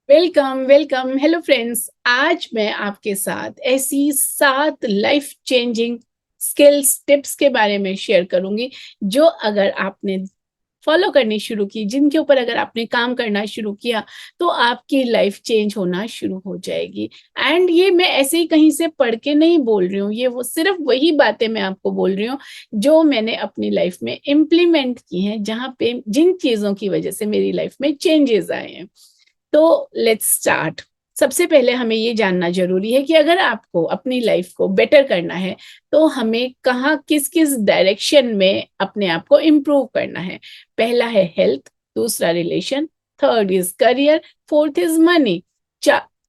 Welcome welcome hello friends. आज मैं आपके साथ ऐसी 7 लाइफ चेंजिंग स्किल्स टिप्स के बारे में शेयर करूंगी जो अगर आपने फॉलो करनी शुरू की, जिनके ऊपर अगर आपने काम करना शुरू किया तो आपकी लाइफ चेंज होना शुरू हो जाएगी। एंड ये मैं ऐसे ही कहीं से पढ़ के नहीं बोल रही हूँ, ये वो सिर्फ वही बातें मैं आपको बोल रही हूँ जो मैंने अपनी लाइफ में इम्प्लीमेंट की हैं, जहाँ पे जिन चीजों की वजह से मेरी लाइफ में चेंजेस आए हैं। तो लेट्स स्टार्ट। सबसे पहले हमें ये जानना जरूरी है कि अगर आपको अपनी लाइफ को बेटर करना है तो हमें कहाँ किस किस डायरेक्शन में अपने आप को इम्प्रूव करना है। पहला है हेल्थ, दूसरा relation, third is career, fourth is money.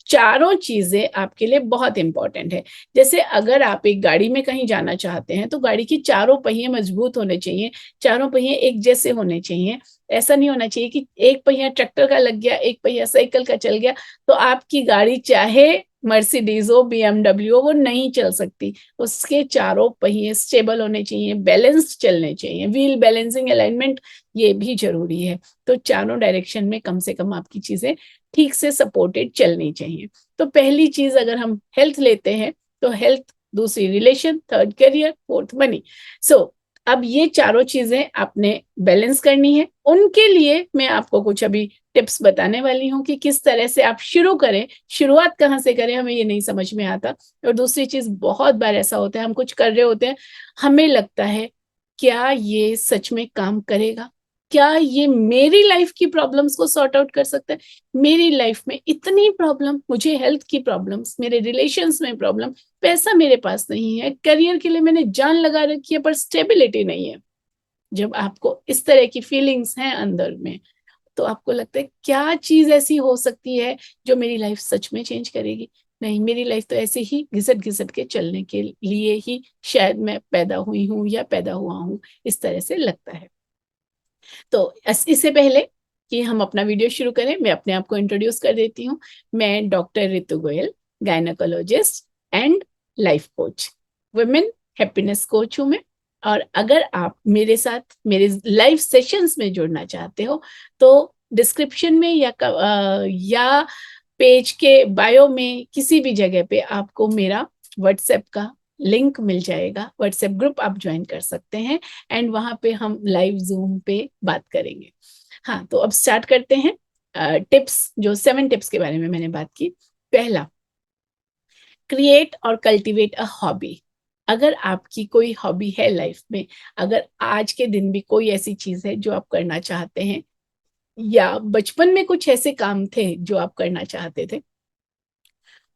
चारों चीजें आपके लिए बहुत इंपॉर्टेंट है। जैसे अगर आप एक गाड़ी में कहीं जाना चाहते हैं तो गाड़ी के चारों पहिए मजबूत होने चाहिए, चारों पहिए एक जैसे होने चाहिए। ऐसा नहीं होना चाहिए कि एक पहिया ट्रैक्टर का लग गया, एक पहिया साइकिल का चल गया तो आपकी गाड़ी चाहे मर्सिडीज हो, बीएमडब्ल्यू हो, वो नहीं चल सकती। उसके चारों पहिए स्टेबल होने चाहिए, बैलेंस्ड चलने चाहिए। व्हील बैलेंसिंग अलाइनमेंट ये भी जरूरी है। तो चारों डायरेक्शन में कम से कम आपकी चीजें ठीक से सपोर्टेड चलनी चाहिए। तो पहली चीज अगर हम हेल्थ लेते हैं तो हेल्थ, दूसरी relation, third career, fourth money. So अब ये चारों चीजें आपने बैलेंस करनी है। उनके लिए मैं आपको कुछ अभी टिप्स बताने वाली हूँ कि किस तरह से आप शुरू करें। शुरुआत कहाँ से करें हमें ये नहीं समझ में आता। और दूसरी चीज, बहुत बार ऐसा होता है हम कुछ कर रहे होते हैं, हमें लगता है क्या ये सच में काम करेगा, क्या ये मेरी लाइफ की प्रॉब्लम्स को सॉर्ट आउट कर सकता है। मेरी लाइफ में इतनी प्रॉब्लम, मुझे हेल्थ की प्रॉब्लम्स, मेरे रिलेशंस में प्रॉब्लम, पैसा मेरे पास नहीं है, करियर के लिए मैंने जान लगा रखी है पर स्टेबिलिटी नहीं है। जब आपको इस तरह की फीलिंग्स हैं अंदर में तो आपको लगता है क्या चीज ऐसी हो सकती है जो मेरी लाइफ सच में चेंज करेगी। नहीं, मेरी लाइफ तो ऐसे ही घिसट घिसट के चलने के लिए ही शायद मैं पैदा हुई हूँ या पैदा हुआ हूँ, इस तरह से लगता है। तो इससे पहले कि हम अपना वीडियो शुरू करें, मैं अपने आप को इंट्रोड्यूस कर देती हूँ। मैं doctor Ritu Goyal, gynaecologist and life coach, women happiness coach हूँ मैं। और अगर आप मेरे साथ मेरे लाइव सेशंस में जुड़ना चाहते हो तो डिस्क्रिप्शन में या पेज के बायो में किसी भी जगह पे आपको मेरा व्हाट्सएप का लिंक मिल जाएगा। व्हाट्सएप ग्रुप आप ज्वाइन कर सकते हैं एंड वहां पे हम लाइव जूम पे बात करेंगे। हाँ, तो अब स्टार्ट करते हैं। टिप्स, जो 7 टिप्स के बारे में मैंने बात की। पहला, क्रिएट और कल्टीवेट अ हॉबी। अगर आपकी कोई हॉबी है लाइफ में, अगर आज के दिन भी कोई ऐसी चीज है जो आप करना चाहते हैं, या बचपन में कुछ ऐसे काम थे जो आप करना चाहते थे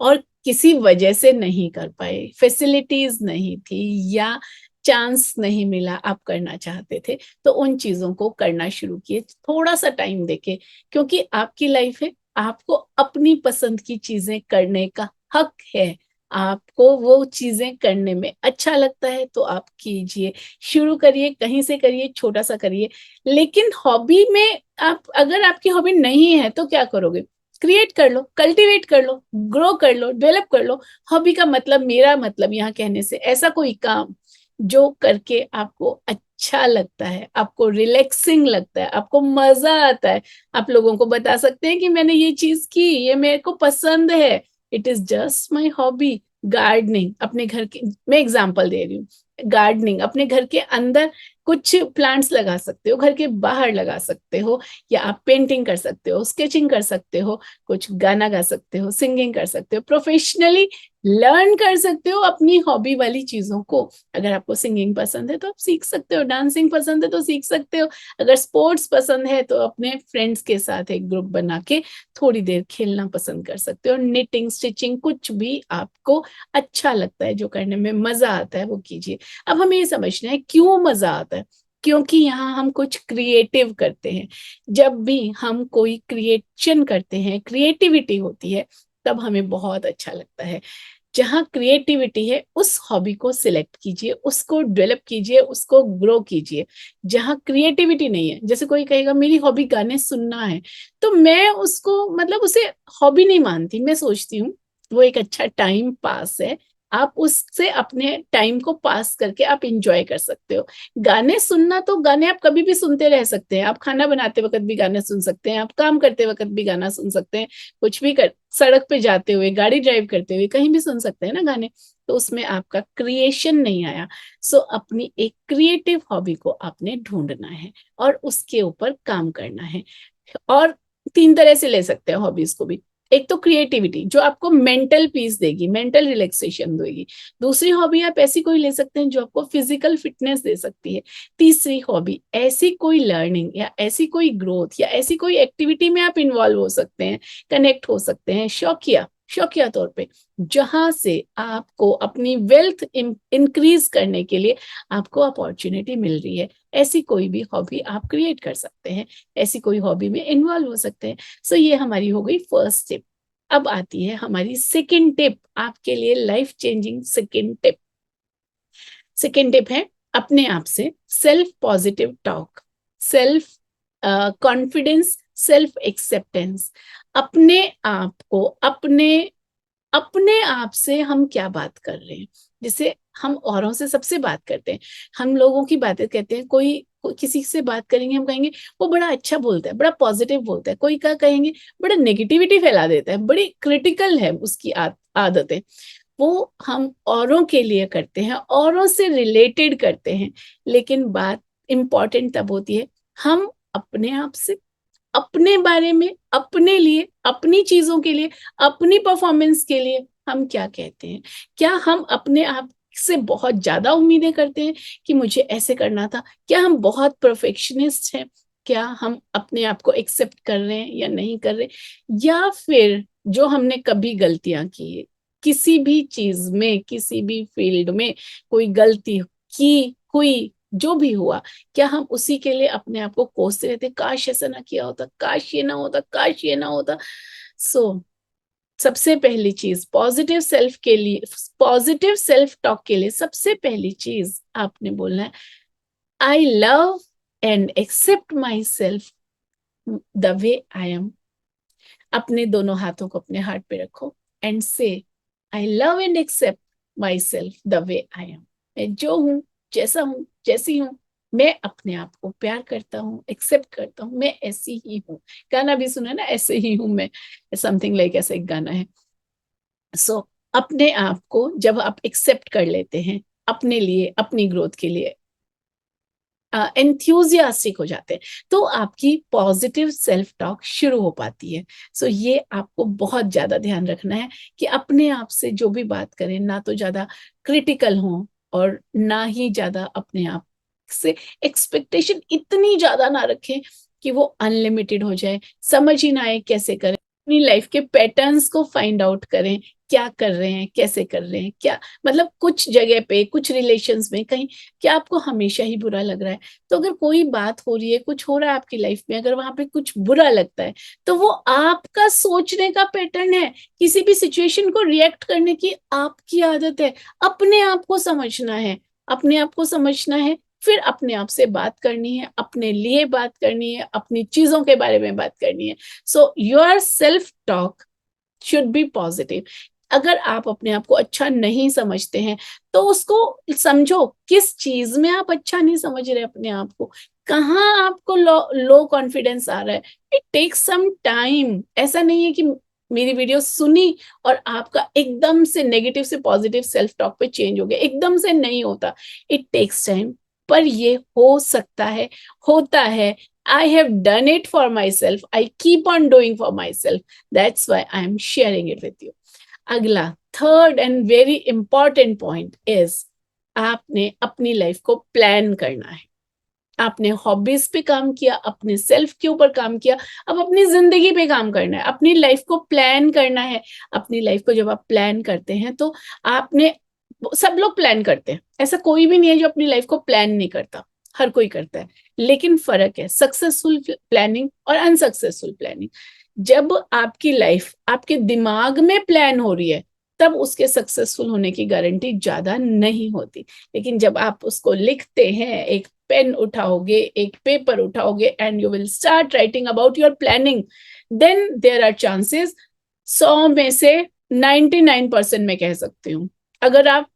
और किसी वजह से नहीं कर पाए, फैसिलिटीज नहीं थी या चांस नहीं मिला, आप करना चाहते थे, तो उन चीजों को करना शुरू किए थोड़ा सा टाइम देके। क्योंकि आपकी लाइफ है, आपको अपनी पसंद की चीजें करने का हक है। आपको वो चीजें करने में अच्छा लगता है तो आप कीजिए, शुरू करिए, कहीं से करिए, छोटा सा करिए। लेकिन हॉबी में आप, अगर आपकी हॉबी नहीं है तो क्या करोगे? क्रिएट कर लो, कल्टीवेट कर लो, ग्रो कर लो, डेवलप कर लो। हॉबी का मतलब, मेरा मतलब यहाँ कहने से, ऐसा कोई काम जो करके आपको अच्छा लगता है, आपको रिलैक्सिंग लगता है, आपको मजा आता है। आप लोगों को बता सकते हैं कि मैंने ये चीज की, ये मेरे को पसंद है, it is just my hobby. Gardening अपने घर के, मैं एग्जाम्पल दे रही हूँ, गार्डनिंग अपने घर के अंदर कुछ प्लांट्स लगा सकते हो, घर के बाहर लगा सकते हो, या आप पेंटिंग कर सकते हो, स्केचिंग कर सकते हो, कुछ गाना गा सकते हो, सिंगिंग कर सकते हो, प्रोफेशनली लर्न कर सकते हो अपनी हॉबी वाली चीजों को। अगर आपको सिंगिंग पसंद है तो आप सीख सकते हो, डांसिंग पसंद है तो सीख सकते हो, अगर स्पोर्ट्स पसंद है तो अपने फ्रेंड्स के साथ एक ग्रुप बना के थोड़ी देर खेलना पसंद कर सकते हो। निटिंग, स्टिचिंग, कुछ भी आपको अच्छा लगता है, जो करने में मजा आता है, वो कीजिए। अब हमें ये समझना है क्यों मजा आता है। क्योंकि यहाँ हम कुछ क्रिएटिव करते हैं। जब भी हम कोई क्रिएशन करते हैं, क्रिएटिविटी होती है, तब हमें बहुत अच्छा लगता है। जहाँ क्रिएटिविटी है उस हॉबी को सिलेक्ट कीजिए, उसको डेवलप कीजिए, उसको ग्रो कीजिए। जहाँ क्रिएटिविटी नहीं है, जैसे कोई कहेगा मेरी हॉबी गाने सुनना है, तो मैं उसको, मतलब उसे हॉबी नहीं मानती, मैं सोचती हूँ वो एक अच्छा टाइम पास है। आप उससे अपने टाइम को पास करके आप इंजॉय कर सकते हो। गाने सुनना, तो गाने आप कभी भी सुनते रह सकते हैं। आप खाना बनाते वक्त भी गाने सुन सकते हैं, आप काम करते वक्त भी गाना सुन सकते हैं, कुछ भी कर, सड़क पे जाते हुए, गाड़ी ड्राइव करते हुए, कहीं भी सुन सकते हैं ना गाने। तो उसमें आपका क्रिएशन नहीं आया। सो अपनी एक क्रिएटिव हॉबी को आपने ढूंढना है और उसके ऊपर काम करना है। और 3 तरह से ले सकते हैं हॉबीज को भी। एक तो क्रिएटिविटी, जो आपको मेंटल पीस देगी, मेंटल रिलैक्सेशन देगी। दूसरी हॉबी आप ऐसी कोई ले सकते हैं जो आपको फिजिकल फिटनेस दे सकती है। तीसरी हॉबी ऐसी कोई लर्निंग या ऐसी कोई ग्रोथ या ऐसी कोई एक्टिविटी में आप इन्वॉल्व हो सकते हैं, कनेक्ट हो सकते हैं, शौकिया शौकिया तौर पे, जहां से आपको अपनी वेल्थ इंक्रीज करने के लिए आपको अपॉर्चुनिटी मिल रही है। ऐसी कोई भी हॉबी आप क्रिएट कर सकते हैं, ऐसी कोई हॉबी में इन्वॉल्व हो सकते हैं। सो ये हमारी हो गई फर्स्ट टिप। अब आती है हमारी सेकेंड टिप, आपके लिए life changing second tip. Second tip है अपने आप से self positive talk, self confidence, self acceptance. अपने आप को, अपने अपने आप से हम क्या बात कर रहे हैं। जैसे हम औरों से सबसे बात करते हैं, हम लोगों की बातें कहते हैं, कोई किसी से बात करेंगे, हम कहेंगे वो बड़ा अच्छा बोलता है, बड़ा पॉजिटिव बोलता है। कोई क्या कहेंगे, बड़ा नेगेटिविटी फैला देता है, बड़ी क्रिटिकल है उसकी आदतें। वो हम औरों के लिए करते हैं, औरों से रिलेटेड करते हैं। लेकिन बात इंपॉर्टेंट तब होती है हम अपने आप से, अपने बारे में, अपने लिए, अपनी चीजों के लिए, अपनी परफॉर्मेंस के लिए हम क्या कहते हैं। क्या हम अपने आप से बहुत ज्यादा उम्मीदें करते हैं कि मुझे ऐसे करना था? क्या हम बहुत परफेक्शनिस्ट हैं? क्या हम अपने आप को एक्सेप्ट कर रहे हैं या नहीं कर रहे? या फिर जो हमने कभी गलतियां की है, किसी भी चीज में, किसी भी फील्ड में कोई गलती की हुई, जो भी हुआ, क्या हम उसी के लिए अपने आप को कोसते रहते, काश ऐसा ना किया होता, काश ये ना होता, काश ये ना होता? सो सबसे पहली चीज पॉजिटिव सेल्फ के लिए, पॉजिटिव सेल्फ टॉक के लिए सबसे पहली चीज आपने बोलना है, I love and accept myself the way I am. अपने दोनों हाथों को अपने हार्ट पे रखो and say, I love and accept myself the way I am. मैं जो हूं, जैसा हूं, जैसी हूं, मैं अपने आप को प्यार करता हूँ, एक्सेप्ट करता हूँ, मैं ऐसी ही हूँ। गाना भी सुना ना, ऐसे ही हूं मैं, समथिंग लाइक ऐसा एक गाना है। सो अपने आप को जब आप एक्सेप्ट कर लेते हैं, अपने लिए, अपनी ग्रोथ के लिए एंथ्यूजियास्टिक हो जाते हैं, तो आपकी पॉजिटिव सेल्फ टॉक शुरू हो पाती है। सो ये आपको बहुत ज्यादा ध्यान रखना है कि अपने आप से जो भी बात करें, ना तो ज्यादा क्रिटिकल हो और ना ही ज्यादा अपने आप से एक्सपेक्टेशन इतनी ज्यादा ना रखें कि वो अनलिमिटेड हो जाए, समझ ही ना आए कैसे करें। अपनी लाइफ के पैटर्न्स को फाइंड आउट करें, क्या कर रहे हैं, कैसे कर रहे हैं, क्या मतलब कुछ जगह पे, कुछ रिलेशंस में कहीं क्या आपको हमेशा ही बुरा लग रहा है? तो अगर कोई बात हो रही है, कुछ हो रहा है आपकी लाइफ में, अगर वहां पे कुछ बुरा लगता है, तो वो आपका सोचने का पैटर्न है। किसी भी सिचुएशन को रिएक्ट करने की आपकी आदत है। अपने आप को समझना है, अपने आप को समझना है, फिर अपने आप से बात करनी है, अपने लिए बात करनी है, अपनी चीजों के बारे में बात करनी है। So your self talk should be positive. अगर आप अपने आप को अच्छा नहीं समझते हैं, तो उसको समझो, किस चीज में आप अच्छा नहीं समझ रहे अपने आप को, कहाँ आपको लो कॉन्फिडेंस आ रहा है। It takes some time. ऐसा नहीं है कि मेरी वीडियो सुनी और आपका एकदम से नेगेटिव से पॉजिटिव सेल्फ टॉक पे चेंज हो गया, एकदम से नहीं होता। इट टेक्स टाइम, पर ये हो सकता है, होता है। I have done it for myself. I keep on doing for myself. That's why I am sharing it with you. अगला, third and very important point is, आपने अपनी लाइफ को प्लान करना है। आपने हॉबीज पे काम किया, अपने सेल्फ के ऊपर काम किया, अब अपनी जिंदगी पे काम करना है, अपनी लाइफ को प्लान करना है। अपनी लाइफ को जब आप प्लान करते हैं, तो आपने, सब लोग प्लान करते हैं, ऐसा कोई भी नहीं है जो अपनी लाइफ को प्लान नहीं करता, हर कोई करता है। लेकिन फर्क है सक्सेसफुल प्लानिंग और अनसक्सेसफुल प्लानिंग। जब आपकी लाइफ आपके दिमाग में प्लान हो रही है, तब उसके सक्सेसफुल होने की गारंटी ज्यादा नहीं होती। लेकिन जब आप उसको लिखते हैं, एक पेन उठाओगे, एक पेपर उठाओगे and you will start writing about your planning, then there are chances, 100 में से 99% मैं कह सकती हूँ अगर आप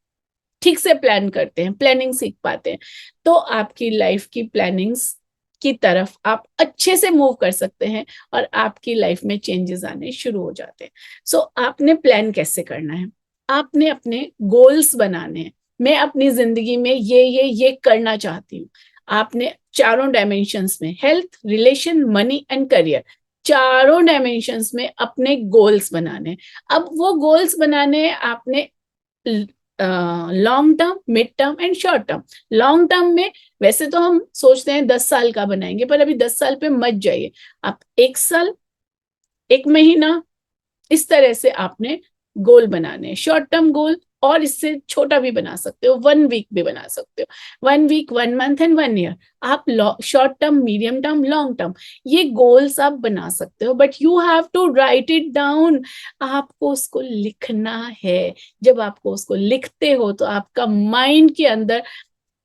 ठीक से प्लान करते हैं, प्लानिंग सीख पाते हैं, तो आपकी लाइफ की प्लानिंग्स की तरफ आप अच्छे से मूव कर सकते हैं और आपकी लाइफ में चेंजेस आने शुरू हो जाते हैं। सो आपने प्लान कैसे करना है? आपने अपने गोल्स बनाने हैं। मैं अपनी जिंदगी में ये करना चाहती हूँ। आपने चारों डायमेंशंस में, health, relation, money and career, चारों डायमेंशंस में अपने गोल्स बनाने हैं। अब वो गोल्स बनाने आपने long term, mid term and short term. Long term में वैसे तो हम सोचते हैं 10 साल का बनाएंगे, पर अभी 10 साल पे मत जाइए। आप 1 साल, 1 महीना, इस तरह से आपने गोल बनाने हैं, शॉर्ट टर्म गोल। और इससे छोटा भी बना सकते हो, 1 वीक भी बना सकते हो, 1 वीक, 1 मंथ एंड 1 ईयर। आप short term, medium term, long term, ये गोल्स आप बना सकते हो, but you have to write it down. आपको उसको लिखना है। जब आपको उसको लिखते हो तो आपका माइंड के अंदर,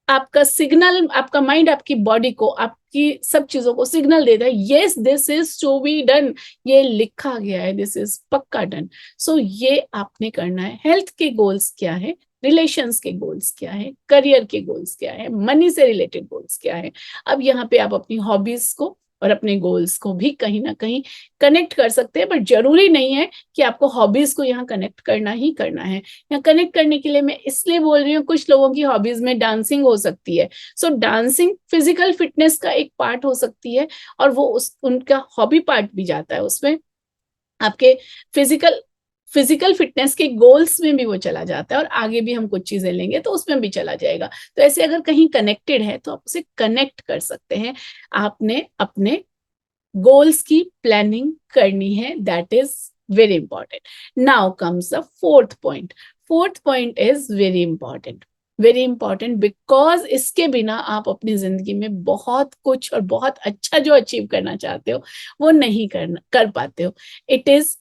आपका सिग्नल, आपका माइंड आपकी बॉडी को, आपकी सब चीजों को सिग्नल देता है, yes this is to be done, ये लिखा गया है, दिस इज पक्का डन। सो ये आपने करना है। हेल्थ के गोल्स क्या है, रिलेशंस के गोल्स क्या है, करियर के गोल्स क्या है, मनी से रिलेटेड गोल्स क्या है। अब यहाँ पे आप अपनी हॉबीज को और अपने गोल्स को भी कहीं ना कहीं कनेक्ट कर सकते हैं, बट जरूरी नहीं है कि आपको हॉबीज को यहाँ कनेक्ट करना ही करना है। यहाँ कनेक्ट करने के लिए मैं इसलिए बोल रही हूँ, कुछ लोगों की हॉबीज में डांसिंग हो सकती है। सो डांसिंग फिजिकल फिटनेस का एक पार्ट हो सकती है, और वो उनका हॉबी पार्ट भी जाता है उसमें। आपके फिजिकल फिजिकल फिटनेस के गोल्स में भी वो चला जाता है, और आगे भी हम कुछ चीजें लेंगे तो उसमें भी चला जाएगा। तो ऐसे अगर कहीं कनेक्टेड है तो आप उसे कनेक्ट कर सकते हैं। आपने अपने गोल्स की प्लानिंग करनी है, that is very important. Now comes the fourth point. Fourth point is very important, very important, because इसके बिना आप अपनी जिंदगी में बहुत कुछ और बहुत अच्छा जो अचीव करना चाहते हो वो नहीं कर पाते हो। It is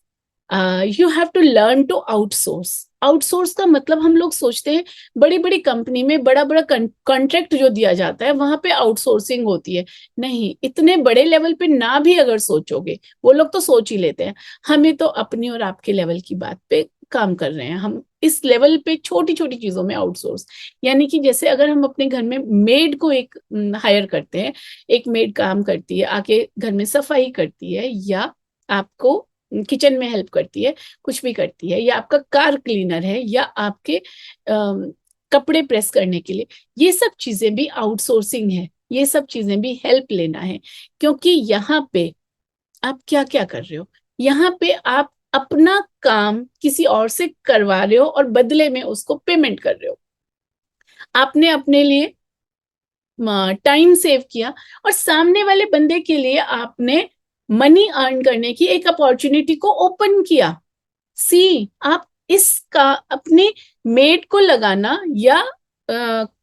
you have to learn to outsource. Outsource का मतलब, हम लोग सोचते हैं बड़ी बड़ी कंपनी में बड़ा बड़ा कॉन्ट्रैक्ट जो दिया जाता है वहां पे आउटसोर्सिंग होती है। नहीं, इतने बड़े लेवल पे ना भी अगर सोचोगे, वो लोग तो सोच ही लेते हैं। हमें तो अपनी और आपके लेवल की बात पे काम कर रहे हैं हम, इस लेवल पे छोटी छोटी चीजों में आउटसोर्स। यानी कि जैसे अगर हम अपने घर में मेड को एक हायर करते हैं, एक मेड काम करती है, आके घर में सफाई करती है, या आपको किचन में हेल्प करती है, कुछ भी करती है, या आपका कार क्लीनर है, या आपके कपड़े प्रेस करने के लिए, ये सब चीजें भी आउटसोर्सिंग है, ये सब चीजें भी हेल्प लेना है। क्योंकि यहाँ पे आप क्या क्या कर रहे हो, यहाँ पे आप अपना काम किसी और से करवा रहे हो और बदले में उसको पेमेंट कर रहे हो। आपने अपने लिए टाइम सेव किया, और सामने वाले बंदे के लिए आपने मनी अर्न करने की एक अपॉर्चुनिटी को ओपन किया। सी, आप इसका अपने मेड को लगाना, या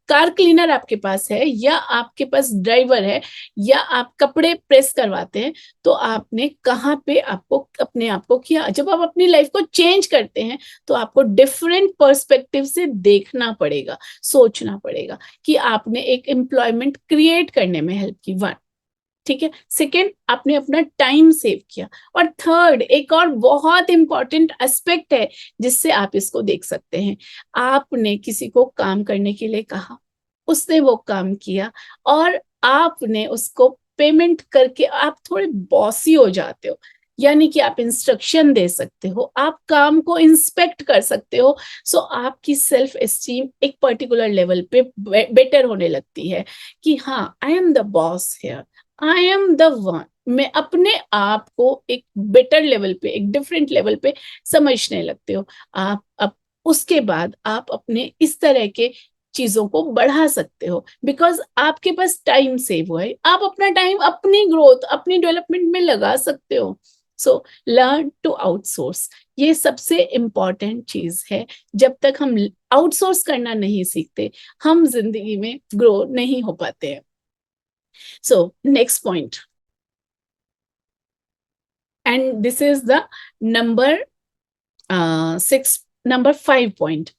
कार क्लीनर आपके पास है, या आपके पास ड्राइवर है, या आप कपड़े प्रेस करवाते हैं, तो आपने कहाँ पे आपको अपने आप को किया। जब आप अपनी लाइफ को चेंज करते हैं तो आपको डिफरेंट पर्सपेक्टिव से देखना पड़ेगा, सोचना पड़ेगा कि आपने एक एम्प्लॉयमेंट क्रिएट करने में हेल्प की। वन, ठीक है। सेकेंड, आपने अपना टाइम सेव किया। और थर्ड, एक और बहुत इंपॉर्टेंट एस्पेक्ट है जिससे आप इसको देख सकते हैं। आपने किसी को काम करने के लिए कहा, उसने वो काम किया, और आपने उसको पेमेंट करके आप थोड़े बॉसी हो जाते हो। यानी कि आप इंस्ट्रक्शन दे सकते हो, आप काम को इंस्पेक्ट कर सकते हो। सो आपकी सेल्फ एस्टीम एक पर्टिकुलर लेवल पे बेटर होने लगती है कि हाँ, I am the boss here, I am the one. मैं अपने आप को एक बेटर लेवल पे, एक डिफरेंट लेवल पे समझने लगते हो आप। अब उसके बाद आप अपने इस तरह के चीजों को बढ़ा सकते हो, बिकॉज आपके पास टाइम सेव हुआ है। आप अपना टाइम अपनी ग्रोथ, अपनी डेवलपमेंट में लगा सकते हो। सो लर्न टू आउटसोर्स, ये सबसे इंपॉर्टेंट चीज है। जब तक हम आउटसोर्स करना नहीं सीखते, हम जिंदगी में ग्रो नहीं हो पाते हैं। So next point, and this is the number 5 point.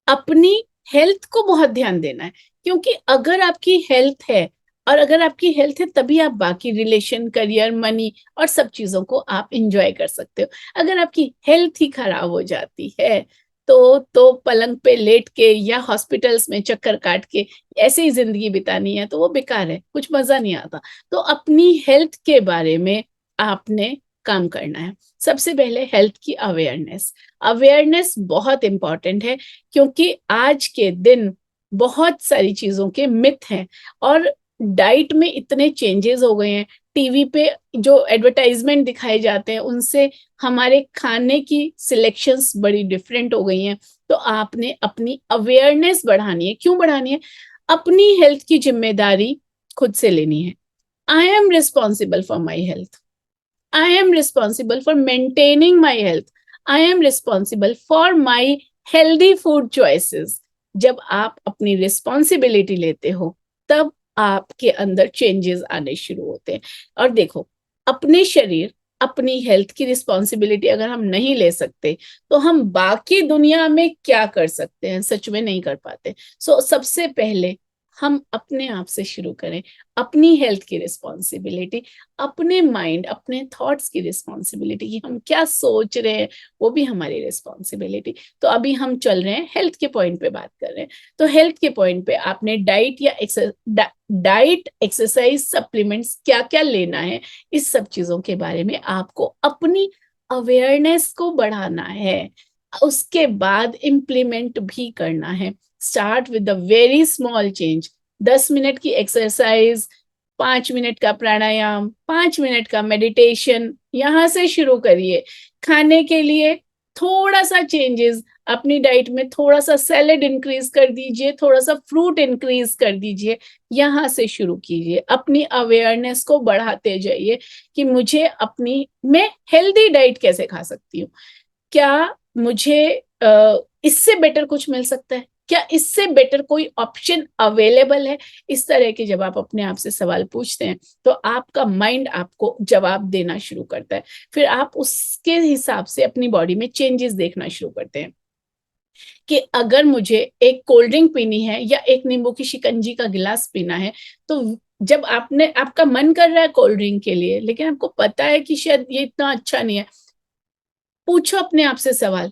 अपनी हेल्थ को बहुत ध्यान देना है, क्योंकि अगर आपकी हेल्थ है, और अगर आपकी हेल्थ है तभी आप बाकी रिलेशन, करियर, मनी और सब चीजों को आप इंजॉय कर सकते हो। अगर आपकी हेल्थ ही खराब हो जाती है तो पलंग पे लेट के या हॉस्पिटल्स में चक्कर काट के ऐसे ही जिंदगी बितानी है तो वो बेकार है, कुछ मजा नहीं आता। तो अपनी हेल्थ के बारे में आपने काम करना है। सबसे पहले हेल्थ की अवेयरनेस। अवेयरनेस बहुत इंपॉर्टेंट है, क्योंकि आज के दिन बहुत सारी चीजों के मिथ हैं, और डाइट में इतने चेंजेस हो गए हैं। टीवी पे जो एडवर्टाइजमेंट दिखाए जाते हैं उनसे हमारे खाने की सिलेक्शंस बड़ी डिफरेंट हो गई हैं। तो आपने अपनी अवेयरनेस बढ़ानी है। क्यों बढ़ानी है? अपनी हेल्थ की जिम्मेदारी खुद से लेनी है। I am responsible for my health. I am responsible for maintaining my health. I am responsible for my healthy food choices. जब आप अपनी रिस्पॉन्सिबिलिटी लेते हो तब आपके अंदर चेंजेस आने शुरू होते हैं। और देखो, अपने शरीर, अपनी हेल्थ की रिस्पॉन्सिबिलिटी अगर हम नहीं ले सकते तो हम बाकी दुनिया में क्या कर सकते हैं? सच में नहीं कर पाते। सबसे पहले हम अपने आप से शुरू करें। अपनी हेल्थ की रिस्पॉन्सिबिलिटी, अपने माइंड, अपने थॉट्स की रिस्पॉन्सिबिलिटी, कि हम क्या सोच रहे हैं वो भी हमारी रिस्पॉन्सिबिलिटी। तो अभी हम चल रहे हैं हेल्थ के पॉइंट पे बात कर रहे हैं। तो हेल्थ के पॉइंट पे आपने डाइट, एक्सरसाइज, सप्लीमेंट्स क्या क्या लेना है, इस सब चीजों के बारे में आपको अपनी अवेयरनेस को बढ़ाना है। उसके बाद इम्प्लीमेंट भी करना है। Start with the very small change. 10 minute की एक्सरसाइज, 5 मिनट का प्राणायाम, 5 मिनट का मेडिटेशन, यहां से शुरू करिए। खाने के लिए थोड़ा सा चेंजेस, अपनी डाइट में थोड़ा सा सैलेड इंक्रीज कर दीजिए, थोड़ा सा फ्रूट इंक्रीज कर दीजिए। यहां से शुरू कीजिए। अपनी अवेयरनेस को बढ़ाते जाइए कि मुझे अपनी मैं हेल्दी डाइट कैसे खा सकती हूँ। क्या मुझे इससे बेटर कुछ मिल सकता है? क्या इससे बेटर कोई ऑप्शन अवेलेबल है? इस तरह के जब आप अपने आप से सवाल पूछते हैं तो आपका माइंड आपको जवाब देना शुरू करता है। फिर आप उसके हिसाब से अपनी बॉडी में चेंजेस देखना शुरू करते हैं कि अगर मुझे एक कोल्ड ड्रिंक पीनी है या एक नींबू की शिकंजी का गिलास पीना है, तो जब आपका मन कर रहा है कोल्ड ड्रिंक के लिए, लेकिन आपको पता है कि शायद ये इतना अच्छा नहीं है, पूछो अपने आप से सवाल,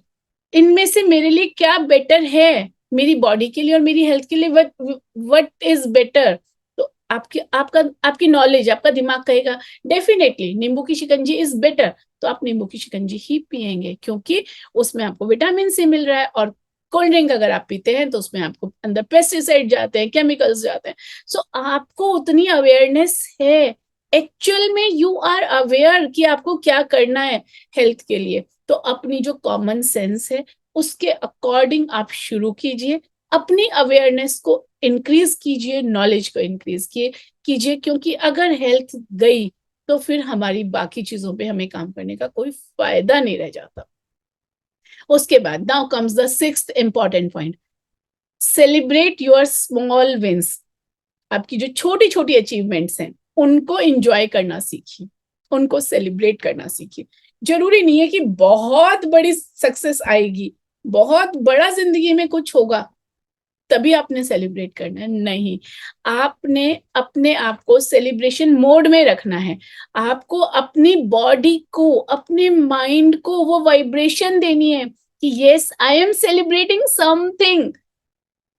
इनमें से मेरे लिए क्या बेटर है? मेरी बॉडी के लिए और मेरी हेल्थ के लिए व्हाट इज बेटर? तो आपकी नॉलेज, आपका दिमाग कहेगा डेफिनेटली नींबू की शिकंजी इज बेटर। तो आप नींबू की शिकंजी ही पिएंगे, क्योंकि उसमें आपको विटामिन सी मिल रहा है। और कोल्ड ड्रिंक अगर आप पीते हैं तो उसमें आपको अंदर पेस्टिसाइड जाते हैं, केमिकल्स जाते हैं। आपको उतनी अवेयरनेस है। एक्चुअल में यू आर अवेयर कि आपको क्या करना है हेल्थ के लिए। तो अपनी जो कॉमन सेंस है उसके अकॉर्डिंग आप शुरू कीजिए। अपनी अवेयरनेस को इंक्रीज कीजिए, नॉलेज को इंक्रीज कीजिए, क्योंकि अगर हेल्थ गई तो फिर हमारी बाकी चीजों पे हमें काम करने का कोई फायदा नहीं रह जाता। उसके बाद now comes the sixth important point, celebrate your small wins. आपकी जो छोटी छोटी अचीवमेंट्स हैं उनको एंजॉय करना सीखिए, उनको सेलिब्रेट करना सीखिए। जरूरी नहीं है कि बहुत बड़ी सक्सेस आएगी, बहुत बड़ा जिंदगी में कुछ होगा तभी आपने सेलिब्रेट करना है, नहीं। आपने अपने आप को सेलिब्रेशन मोड में रखना है। आपको अपनी बॉडी को, अपने माइंड को वो वाइब्रेशन देनी है कि yes I am celebrating something.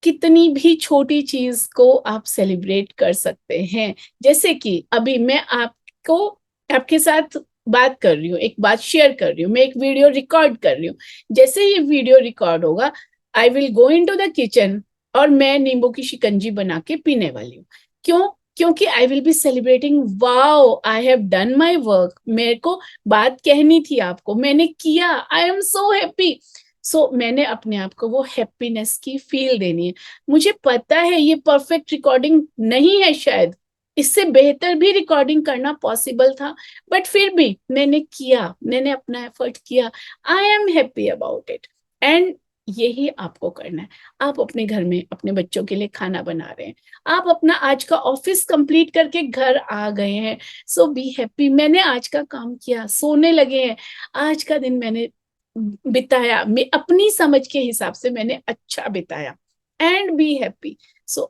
कितनी भी छोटी चीज को आप सेलिब्रेट कर सकते हैं। जैसे कि अभी मैं आपके साथ बात कर रही हूँ, एक बात शेयर कर रही हूँ, मैं एक वीडियो रिकॉर्ड कर रही हूँ। जैसे ये वीडियो रिकॉर्ड होगा, I will go into the kitchen और मैं नींबू की शिकंजी बना के पीने वाली हूँ। क्यों? क्योंकि I will be celebrating, wow I have done my work. मेरे को बात कहनी थी आपको, मैंने किया, आई एम सो हैप्पी। मैंने अपने आप को वो हैप्पीनेस की फील देनी है। मुझे पता है ये परफेक्ट रिकॉर्डिंग नहीं है, शायद इससे बेहतर भी रिकॉर्डिंग करना पॉसिबल था, बट फिर भी मैंने किया, मैंने अपना एफर्ट किया। I am happy about it. And यही आपको करना है। आप अपने घर में अपने बच्चों के लिए खाना बना रहे हैं, आप अपना आज का ऑफिस कंप्लीट करके घर आ गए हैं, बी हैप्पी। मैंने आज का काम किया, सोने लगे हैं, आज का दिन मैंने बिताया, मैं अपनी समझ के हिसाब से मैंने अच्छा बिताया, एंड बी हैप्पी।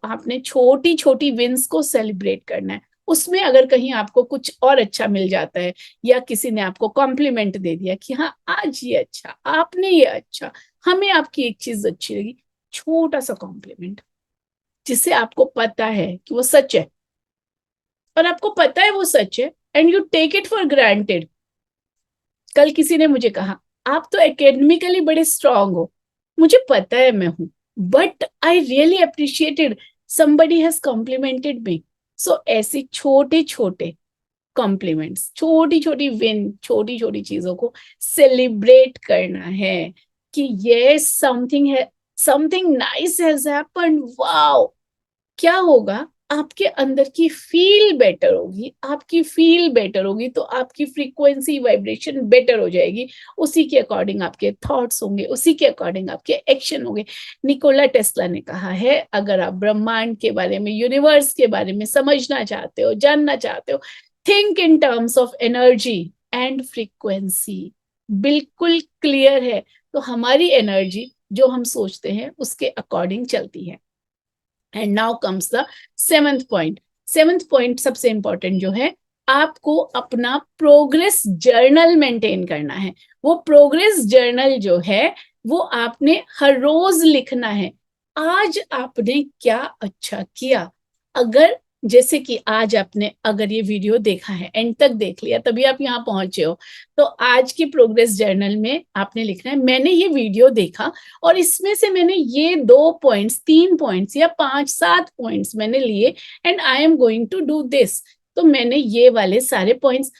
आपने छोटी छोटी विंस को सेलिब्रेट करना है। उसमें अगर कहीं आपको कुछ और अच्छा मिल जाता है, या किसी ने आपको कॉम्प्लीमेंट दे दिया कि हाँ आज ये अच्छा, आपने ये अच्छा, हमें आपकी एक चीज अच्छी लगी, छोटा सा कॉम्प्लीमेंट जिससे आपको पता है कि वो सच है, और आपको पता है वो सच है, and you take it for granted. कल किसी ने मुझे कहा, आप तो एकेडमिकली बड़े स्ट्रांग हो, मुझे पता है मैं हूं, but I really appreciated somebody has complimented me. सो ऐसे छोटे छोटे कॉम्प्लीमेंट्स, छोटी छोटी विन, छोटी छोटी चीजों को सेलिब्रेट करना है कि ये समथिंग है, something nice has happened, wow. क्या होगा, आपके अंदर की फील बेटर होगी, आपकी फील बेटर होगी तो आपकी फ्रीक्वेंसी वाइब्रेशन बेटर हो जाएगी, उसी के अकॉर्डिंग आपके थॉट्स होंगे, उसी के अकॉर्डिंग आपके एक्शन होंगे। निकोला टेस्ला ने कहा है, अगर आप ब्रह्मांड के बारे में, यूनिवर्स के बारे में समझना चाहते हो, जानना चाहते हो, think in terms of energy and frequency. बिल्कुल क्लियर है, तो हमारी एनर्जी जो हम सोचते हैं उसके अकॉर्डिंग चलती है। And now comes the seventh point. Seventh point सबसे इंपॉर्टेंट जो है, आपको अपना प्रोग्रेस जर्नल मेंटेन करना है। वो प्रोग्रेस जर्नल जो है वो आपने हर रोज लिखना है, आज आपने क्या अच्छा किया। अगर जैसे कि आज आपने अगर ये वीडियो देखा है, एंड तक देख लिया, तभी आप यहाँ पहुंचे हो, तो आज की प्रोग्रेस जर्नल में आपने लिखना है, मैंने ये वीडियो देखा और इसमें से मैंने ये 2 पॉइंट्स, 3 पॉइंट्स या 5, 7 पॉइंट्स मैंने लिए, and I am going to do this. तो मैंने ये वाले सारे पॉइंट्स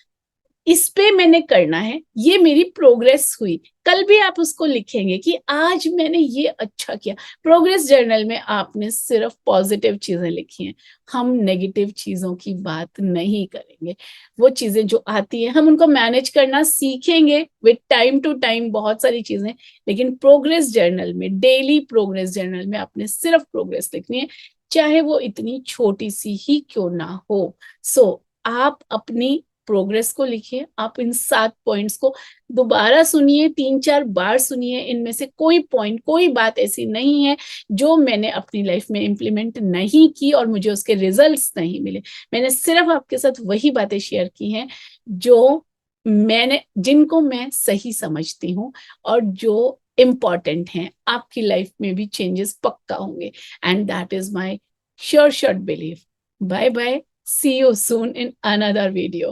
इस पे मैंने करना है, ये मेरी प्रोग्रेस हुई। कल भी आप उसको लिखेंगे कि आज मैंने ये अच्छा किया। प्रोग्रेस जर्नल में आपने सिर्फ पॉजिटिव चीजें लिखी हैं, हम नेगेटिव चीजों की बात नहीं करेंगे। वो चीजें जो आती है हम उनको मैनेज करना सीखेंगे विद टाइम टू टाइम, बहुत सारी चीजें। लेकिन प्रोग्रेस जर्नल में, डेली प्रोग्रेस जर्नल में आपने सिर्फ प्रोग्रेस लिखनी है, चाहे वो इतनी छोटी सी ही क्यों ना हो। सो आप अपनी प्रोग्रेस को लिखिए, आप इन 7 पॉइंट्स को दोबारा सुनिए, 3-4 बार सुनिए। इनमें से कोई पॉइंट, कोई बात ऐसी नहीं है जो मैंने अपनी लाइफ में इंप्लीमेंट नहीं की और मुझे उसके रिजल्ट्स नहीं मिले। मैंने सिर्फ आपके साथ वही बातें शेयर की हैं जो मैंने, जिनको मैं सही समझती हूँ और जो इम्पॉर्टेंट हैं। आपकी लाइफ में भी चेंजेस पक्का होंगे, and that is my sure belief. Bye bye, see you soon in another video.